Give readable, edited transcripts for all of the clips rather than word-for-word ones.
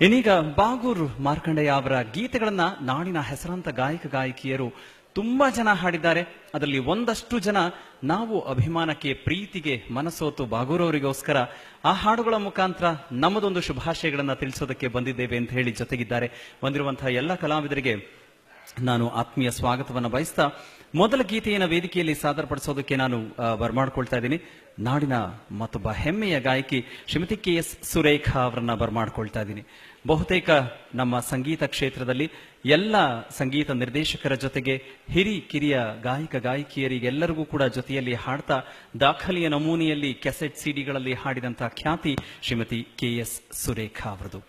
ಇನ್ನೀಗ ಬಾಗೂರು ಮಾರ್ಕಂಡಯ್ಯ ಅವರ ಗೀತೆಗಳನ್ನ ನಾಡಿನ ಹೆಸರಾಂತ ಗಾಯಕ ಗಾಯಕಿಯರು ತುಂಬಾ ಜನ ಹಾಡಿದ್ದಾರೆ. ಅದರಲ್ಲಿ ಒಂದಷ್ಟು ಜನ ನಾವು ಅಭಿಮಾನಕ್ಕೆ ಪ್ರೀತಿಗೆ ಮನಸೋತು ಬಾಗೂರವರಿಗೋಸ್ಕರ ಆ ಹಾಡುಗಳ ಮುಖಾಂತರ ನಮ್ಮದೊಂದು ಶುಭಾಶಯಗಳನ್ನ ತಿಳಿಸೋದಕ್ಕೆ ಬಂದಿದ್ದೇವೆ ಅಂತ ಹೇಳಿ ಜೊತೆಗಿದ್ದಾರೆ. ಬಂದಿರುವಂತಹ ಎಲ್ಲ ಕಲಾವಿದರಿಗೆ ನಾನು ಆತ್ಮೀಯ ಸ್ವಾಗತವನ್ನು ಬಯಸ್ತಾ ಮೊದಲ ಗೀತೆಯನ್ನು ವೇದಿಕೆಯಲ್ಲಿ ಸಾದರಪಡಿಸೋದಕ್ಕೆ ನಾನು ಬರಮಾಡ್ಕೊಳ್ತಾ ಇದ್ದೀನಿ. ನಾಡಿನ ಮತ್ತೊಬ್ಬ ಹೆಮ್ಮೆಯ ಗಾಯಕಿ ಶ್ರೀಮತಿ KS ಸುರೇಖಾ ಅವರನ್ನ ಬರಮಾಡ್ಕೊಳ್ತಾ ಇದ್ದೀನಿ. ಬಹುತೇಕ ನಮ್ಮ ಸಂಗೀತ ಕ್ಷೇತ್ರದಲ್ಲಿ ಎಲ್ಲ ಸಂಗೀತ ನಿರ್ದೇಶಕರ ಜೊತೆಗೆ ಕಿರಿಯ ಗಾಯಕ ಗಾಯಕಿಯರಿಗೆಲ್ಲರಿಗೂ ಕೂಡ ಜೊತೆಯಲ್ಲಿ ಹಾಡ್ತಾ ದಾಖಲೆಯ ನಮೂನೆಯಲ್ಲಿ ಕೆಸೆಟ್ ಸಿಡಿಗಳಲ್ಲಿ ಹಾಡಿದಂತಹ ಖ್ಯಾತಿ ಶ್ರೀಮತಿ KS ಸುರೇಖಾ ಅವರದು.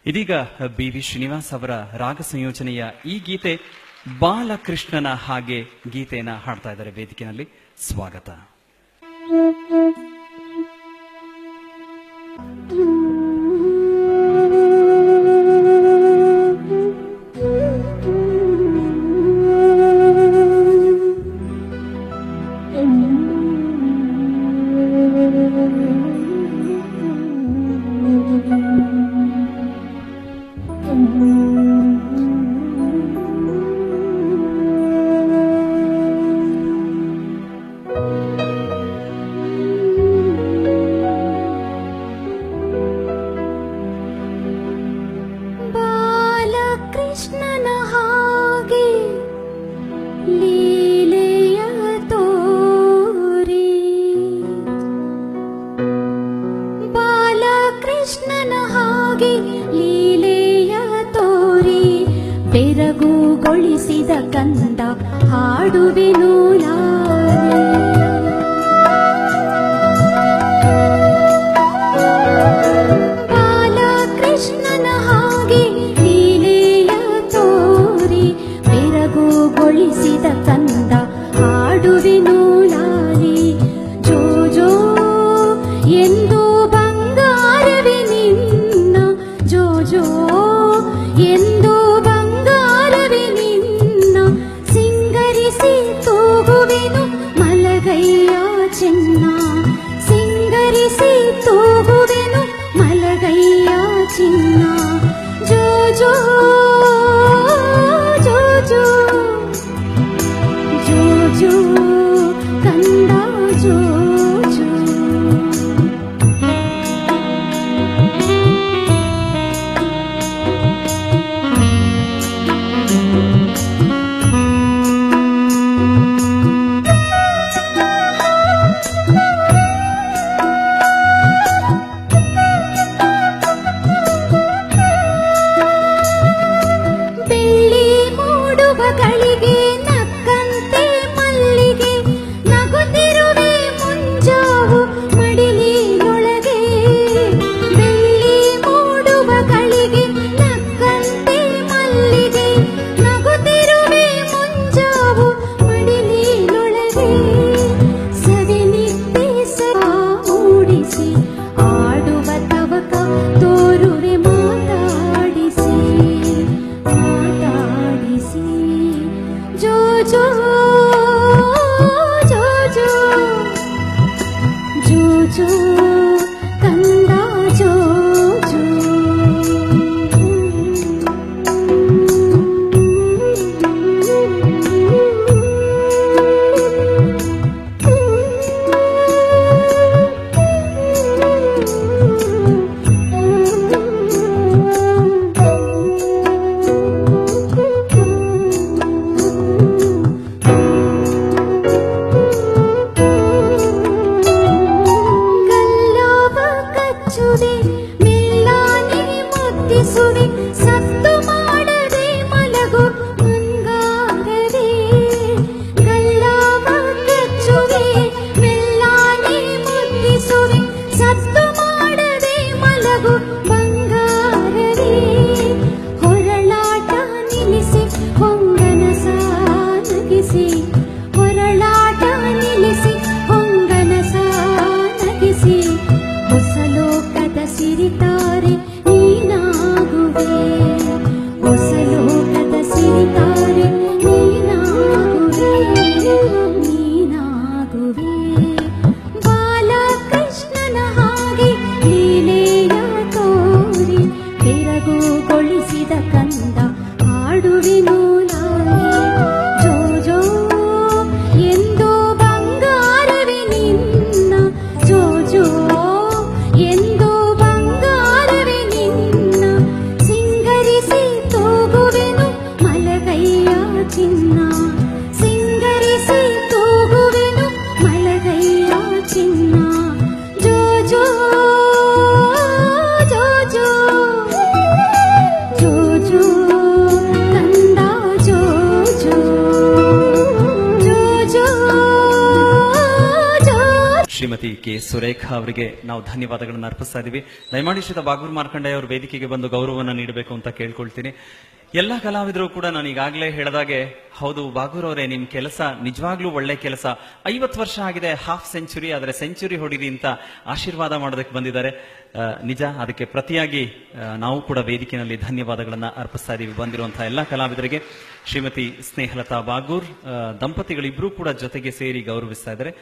ಇದೀಗ BV ಶ್ರೀನಿವಾಸ್ ಅವರ ರಾಗ ಸಂಯೋಜನೆಯ ಈ ಗೀತೆ ಬಾಲಕೃಷ್ಣನ ಹಾಗೆ ಗೀತೆಯನ್ನ ಹಾಡ್ತಾ ಇದ್ದಾರೆ. ವೇದಿಕೆಯಲ್ಲಿ ಸ್ವಾಗತ. ಬೆರಗುಗೊಳಿಸಿದ ಕಂದ ಹಾಡುವೆನು ಬಾಲಕೃಷ್ಣನ ಹಾಗೆ ಲೀಲೆಯ ತೋರಿ ಬೆರಗುಗೊಳಿಸಿದ ಕಂದ ಹಾಡುವೆನು ಲಾಲಿ ಜೋ ಜೋ ಎಂದು ಬಂಗಾರವೇ ನಿನ್ನ ಜೋ ಜೋ ಎಂದು ಚಿನ್ನ ಸಿಂಗರಿಸಿ ತೂಗುವೆನು ಮಲಗಯ್ಯ ಚಿನ್ನ ಜೋ ಜೋ ಜೋ ಜೋ ಜೋ ಜೋ ಕಂದ ಜೋ ಜೋ. ಬೆಳಗುಗೊಳಿಸಿದ ಕಂದ ಹಾಡುವೆನು ನಾನೇ ಜೋ ಜೋ ಎಂದು ಬಂಗಾರವೇ ನಿನ್ನ ಜೋ ಜೋ ಎಂದು ಬಂಗಾರವೇ ನಿನ್ನ ಸಿಂಗರಿಸಿ ತೂಗುವೆನು ಮಲಗೈಯ ಚಿನ್ನ ಸಿಂಗರಿಸಿ ತೂಗುವೆನು ಮಲಗೈಯ ಚಿನ್ನ ಜೋ ಜೋ ಜೋ ಜೋ ಜೋ ಜೋ ಕಂದ ಜೋ ಜೋ ಜೋ ಜೋ ಜೋ ಶ್ರೀಮತಿ ಕೆ ಸುರೇಖಾ ಅವರಿಗೆ ನಾವು ಧನ್ಯವಾದಗಳನ್ನು ಅರ್ಪಿಸ್ತಾ ಇದ್ದೀವಿ. ದಯಮಾಡಿ ಶ್ರೀತ ಬಾಗೂರು ಮಾರ್ಕಂಡಯ್ಯ ಅವರು ವೇದಿಕೆಗೆ ಬಂದು ಗೌರವವನ್ನು ನೀಡಬೇಕು ಅಂತ ಕೇಳ್ಕೊಳ್ತೀನಿ. ಎಲ್ಲ ಕಲಾವಿದರು ಕೂಡ ನಾನು ಈಗಾಗಲೇ ಹೇಳಿದಾಗೆ, ಹೌದು ಬಾಗೂರ್ ಅವರೇ, ನಿಮ್ ಕೆಲಸ ನಿಜವಾಗ್ಲೂ ಒಳ್ಳೆ ಕೆಲಸ. 50 ವರ್ಷ ಆಗಿದೆ, ಹಾಫ್ ಸೆಂಚುರಿ, ಆದರೆ ಸೆಂಚುರಿ ಹೊಡಿರಿ ಅಂತ ಆಶೀರ್ವಾದ ಮಾಡೋದಕ್ಕೆ ಬಂದಿದ್ದಾರೆ. ನಿಜ, ಅದಕ್ಕೆ ಪ್ರತಿಯಾಗಿ ನಾವು ಕೂಡ ವೇದಿಕೆಯಲ್ಲಿ ಧನ್ಯವಾದಗಳನ್ನ ಅರ್ಪಿಸ್ತಾ ಇದ್ದೀವಿ ಬಂದಿರುವಂತಹ ಎಲ್ಲ ಕಲಾವಿದರಿಗೆ. ಶ್ರೀಮತಿ ಸ್ನೇಹಲತಾ ಬಾಗೂರ್ ದಂಪತಿಗಳಿಬ್ರು ಕೂಡ ಜೊತೆಗೆ ಸೇರಿ ಗೌರವಿಸ್ತಾ ಇದ್ದಾರೆ.